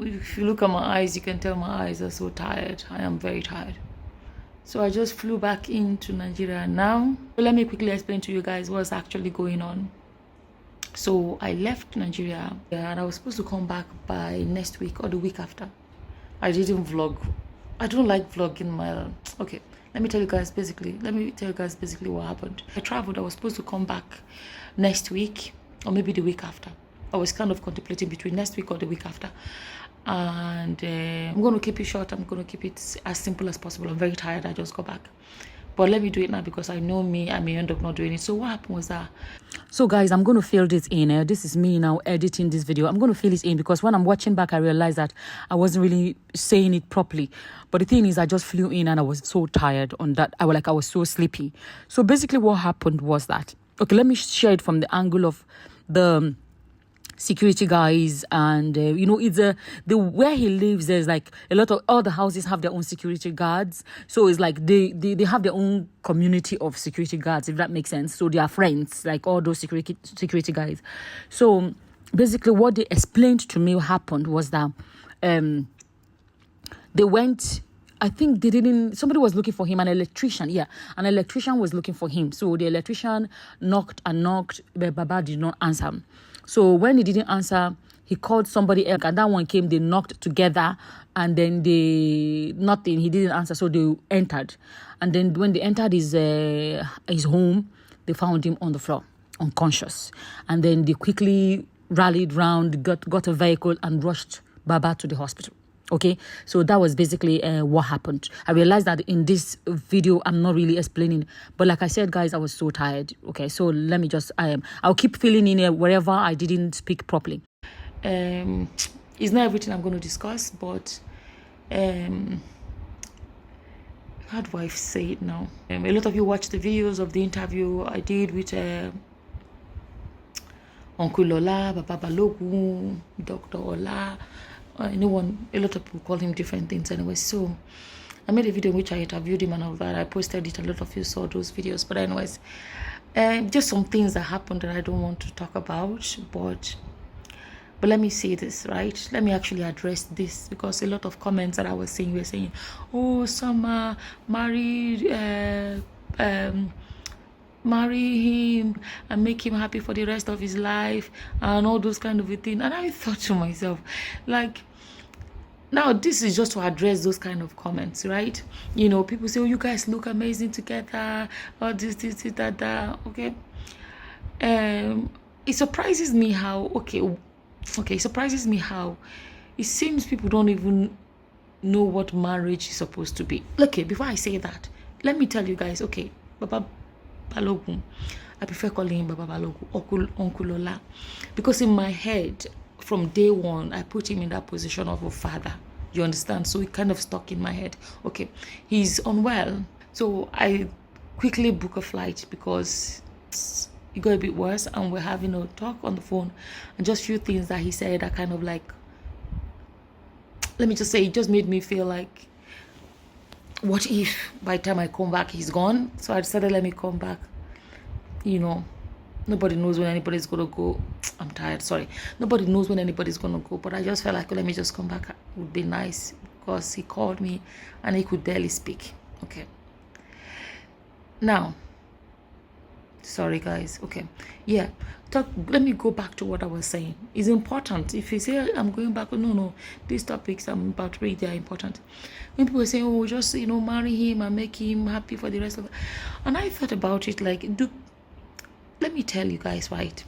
if you look at my eyes, you can tell my eyes are so tired. I am very tired. So I just flew back into Nigeria now. So let me quickly explain to you guys what's actually going on. So I left Nigeria and I was supposed to come back by next week or the week after. I didn't vlog. I don't like vlogging my... Okay, let me tell you guys basically what happened. I traveled. I was supposed to come back next week or maybe the week after. I was kind of contemplating between next week or the week after. And I'm going to keep it short. I'm going to keep it as simple as possible. I'm very tired. I just got back. But let me do it now because I know me, I may end up not doing it. So what happened was that... So guys, I'm going to fill this in. This is me now editing this video. I'm going to fill it in because when I'm watching back, I realized that I wasn't really saying it properly. But the thing is, I just flew in and I was so tired on that. I was so sleepy. So basically what happened was that... Okay, let me share it from the angle of the... security guys, and it's the where he lives, there's like a lot of all the houses have their own security guards, so it's like they have their own community of security guards, if that makes sense. So they are friends, like all those security guys. So basically what they explained to me happened was that they went, I think somebody was looking for him, an electrician was looking for him. So the electrician knocked, but Baba did not answer. So when he didn't answer, he called somebody else, and that one came, they knocked together, and then he didn't answer, so they entered. And then when they entered his home, they found him on the floor, unconscious. And then they quickly rallied round, got a vehicle, and rushed Baba to the hospital. Okay, so that was basically what happened. I realized that in this video, I'm not really explaining. But like I said, guys, I was so tired. Okay, so let me just... I'll keep filling in wherever I didn't speak properly. It's not everything I'm going to discuss, but... how do I say it now? A lot of you watched the videos of the interview I did with... Uncle Ola, Baba Balogun, Dr. Ola... a lot of people call him different things anyway. So I made a video in which I interviewed him and all that. I posted it. A lot of you saw those videos. But anyways, just some things that happened that I don't want to talk about. But let me say this, right? Let me actually address this, because a lot of comments that I was seeing were saying, oh, Summer married marry him and make him happy for the rest of his life and all those kind of a thing. And I thought to myself, like, now this is just to address those kind of comments, right? People say, oh, you guys look amazing together, or this, that. Okay. It surprises me how it surprises me how it seems people don't even know what marriage is supposed to be. Okay, before I say that, let me tell you guys, okay, Baba Balogun, I prefer calling him Baba Balogun, Uncle Ola, because in my head, from day one, I put him in that position of a father. You understand? So it kind of stuck in my head. Okay, he's unwell, so I quickly book a flight because it got a bit worse, and we're having a talk on the phone, and just few things that he said are kind of like, let me just say, it just made me feel like, what if by the time I come back he's gone? So I decided, let me come back. Nobody knows when anybody's gonna go. I'm tired, sorry. Nobody knows when anybody's gonna go, but I just felt like, let me just come back. It would be nice, because he called me and he could barely speak. Okay, now, sorry guys. Okay, yeah, let me go back to what I was saying. It's important. If you say I'm going back, no, these topics I'm about to read, they are important. When people say, oh, just marry him and make him happy for the rest of it, and I thought about it, like, let me tell you guys, right?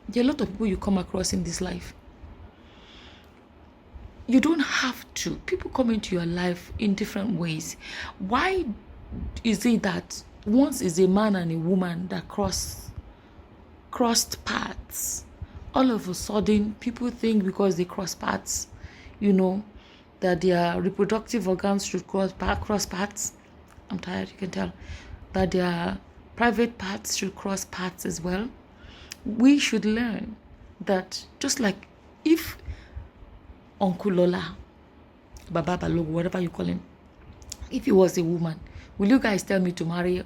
There are a lot of people you come across in this life. You don't have to. People come into your life in different ways. Why is it that once is a man and a woman that crossed paths, all of a sudden people think because they cross paths, that their reproductive organs should cross paths? I'm tired, you can tell. That their private parts should cross paths as well. We should learn that, just like if Uncle Lola, Baba Balogun, whatever you call him, if he was a woman, will you guys tell me to marry her,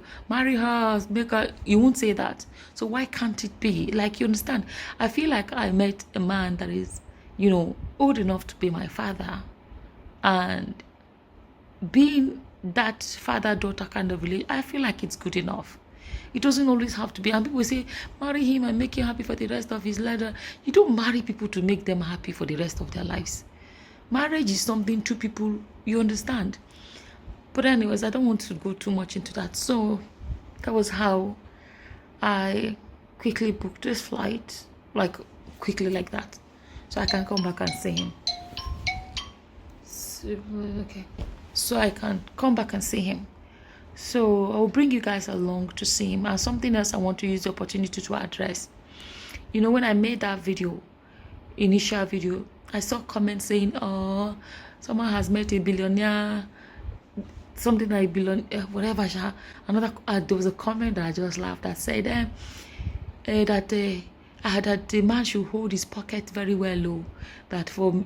make her? You won't say that. So why can't it be? Like, you understand? I feel like I met a man that is you know, old enough to be my father, and being that father-daughter kind of relationship, I feel like it's good enough. It doesn't always have to be. And people say, marry him and make him happy for the rest of his life. You don't marry people to make them happy for the rest of their lives. Marriage is something two people, you understand. But anyways, I don't want to go too much into that. So that was how I quickly booked this flight, like quickly like that, so I can come back and see him. So, okay, so I can come back and see him. So I'll bring you guys along to see him. And something else I want to use the opportunity to address. You know, when I made that video, initial video, I saw comments saying, oh, someone has met a billionaire, something like billion, whatever. Another, there was a comment that I just laughed that said that the man should hold his pocket very well low. That for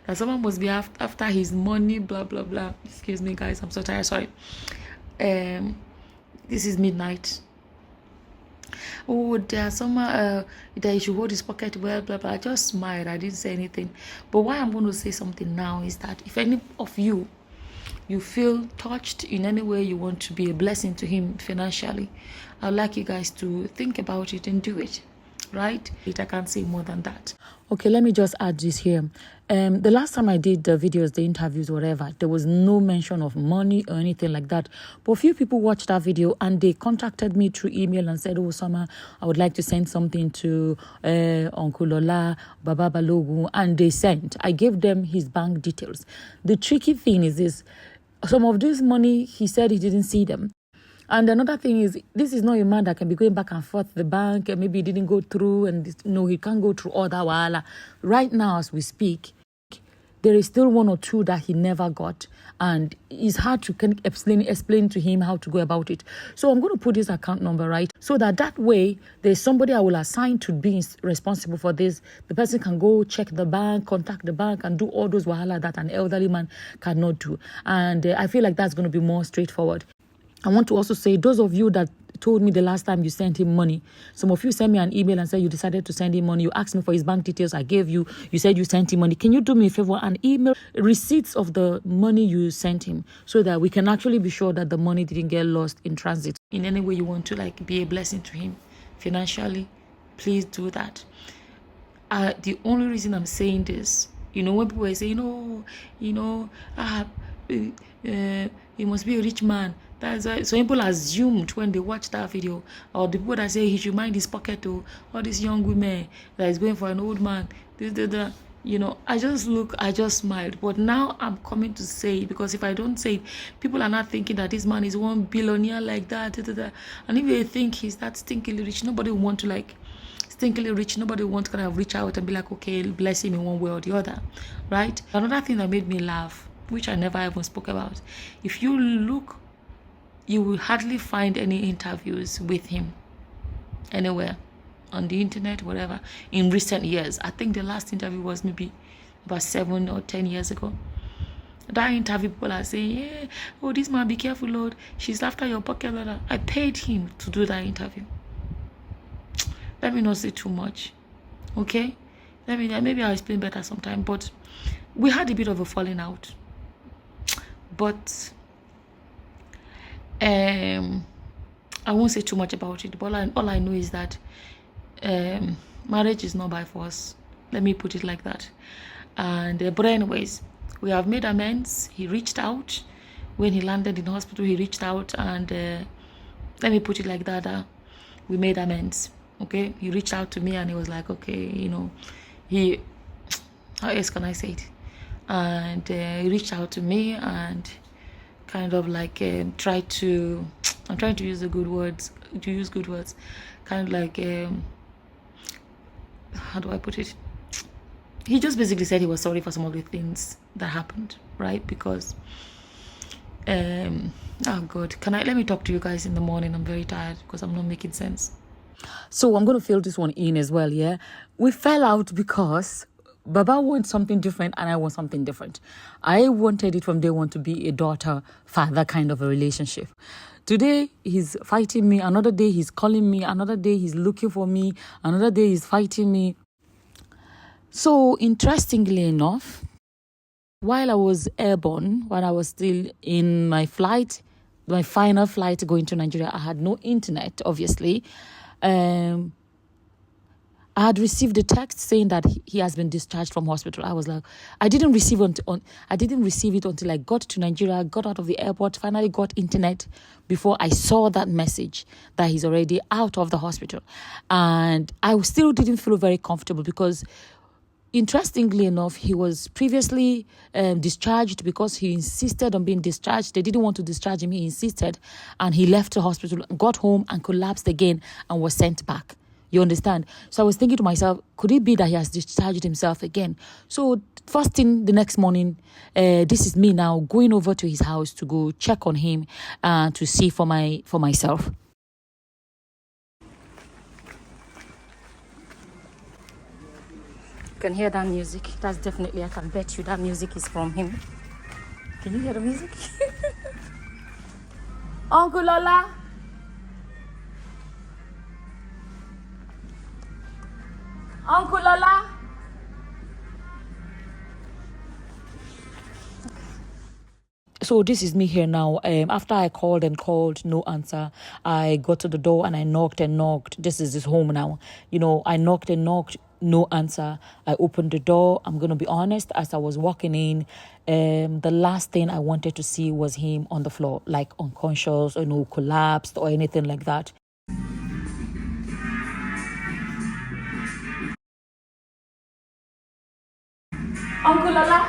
that someone must be after his money, blah blah blah. Excuse me, guys, I'm so tired. Sorry. This is midnight. Oh, there's someone that he should hold his pocket well, blah blah. I just smiled. I didn't say anything. But why I'm going to say something now is that if any of you feel touched in any way, you want to be a blessing to him financially, I'd like you guys to think about it and do it, right? I can't say more than that. Okay, let me just add this here. The last time I did the videos, the interviews, whatever, there was no mention of money or anything like that. But a few people watched that video and they contacted me through email and said, oh, Summer, I would like to send something to Uncle Lola, Baba Balogun. And they sent. I gave them his bank details. The tricky thing is this. Some of this money, he said he didn't see them. And another thing is, this is not a man that can be going back and forth to the bank, and maybe he didn't go through, and no, he can't go through all that wahala. Right now, as we speak, there is still one or two that he never got, and it's hard to explain to him how to go about it. So I'm going to put his account number, right, so that way there's somebody I will assign to be responsible for this. The person can go check the bank, contact the bank, and do all those wahala that an elderly man cannot do. And I feel like that's going to be more straightforward. I want to also say, those of you that told me the last time you sent him money, some of you sent me an email and said you decided to send him money. You asked me for his bank details. I gave you. You said you sent him money. Can you do me a favor and email receipts of the money you sent him so that we can actually be sure that the money didn't get lost in transit? In any way you want to be a blessing to him financially, please do that. The only reason I'm saying this, when people say, he must be a rich man. That's why some people assumed when they watched that video, or the people that say he should mind his pocket, or all these young women that is going for an old man, I just smiled. But now I'm coming to say it, because if I don't say it, people are not thinking that this man is 1 billionaire like that. And if they think he's that stinkily rich, nobody will want to stinkily rich. Nobody will want to kind of reach out and be like, okay, bless him in one way or the other, right? Another thing that made me laugh, which I never even spoke about, if you look, you will hardly find any interviews with him anywhere on the internet, whatever, in recent years. I think the last interview was maybe about 7 or 10 years ago. That interview, people are saying, yeah, oh, this man, be careful, Lord, she's after your pocket. I paid him to do that interview. Let me not say too much, okay? Maybe I'll explain better sometime. But we had a bit of a falling out. But I won't say too much about it. But all I know is that marriage is not by force. Let me put it like that. And but anyways, we have made amends. He reached out when he landed in hospital. He reached out, and let me put it like that. We made amends. Okay, he reached out to me and he was like, okay, how else can I say it? And he reached out to me and kind of I'm trying to use good words, kind of how do I put it? He just basically said he was sorry for some of the things that happened, right? Because, oh God, let me talk to you guys in the morning. I'm very tired because I'm not making sense. So I'm going to fill this one in as well, yeah? We fell out because Baba wants something different and I want something different. I wanted it from day one to be a daughter-father kind of a relationship. Today, he's fighting me. Another day, he's calling me. Another day, he's looking for me. Another day, he's fighting me. So interestingly enough, while I was airborne, while I was still in my flight, my final flight going to Nigeria, I had no internet, obviously. I had received a text saying that he has been discharged from hospital. I was like, I didn't receive it until I got to Nigeria, got out of the airport, finally got internet before I saw that message that he's already out of the hospital. And I still didn't feel very comfortable because, interestingly enough, he was previously discharged because he insisted on being discharged. They didn't want to discharge him. He insisted, and he left the hospital, got home and collapsed again and was sent back. You understand? So I was thinking to myself, could it be that he has discharged himself again? So first thing the next morning, this is me now going over to his house to go check on him and to see for myself. You can hear that music. That's definitely, I can bet you that music is from him. Can you hear the music? Uncle Lola. Uncle Lola. So this is me here now. After I called and called, no answer. I got to the door and I knocked and knocked. This is his home now. I knocked and knocked, no answer. I opened the door. I'm going to be honest, as I was walking in, the last thing I wanted to see was him on the floor, like unconscious or collapsed or anything like that. Uncle Lola.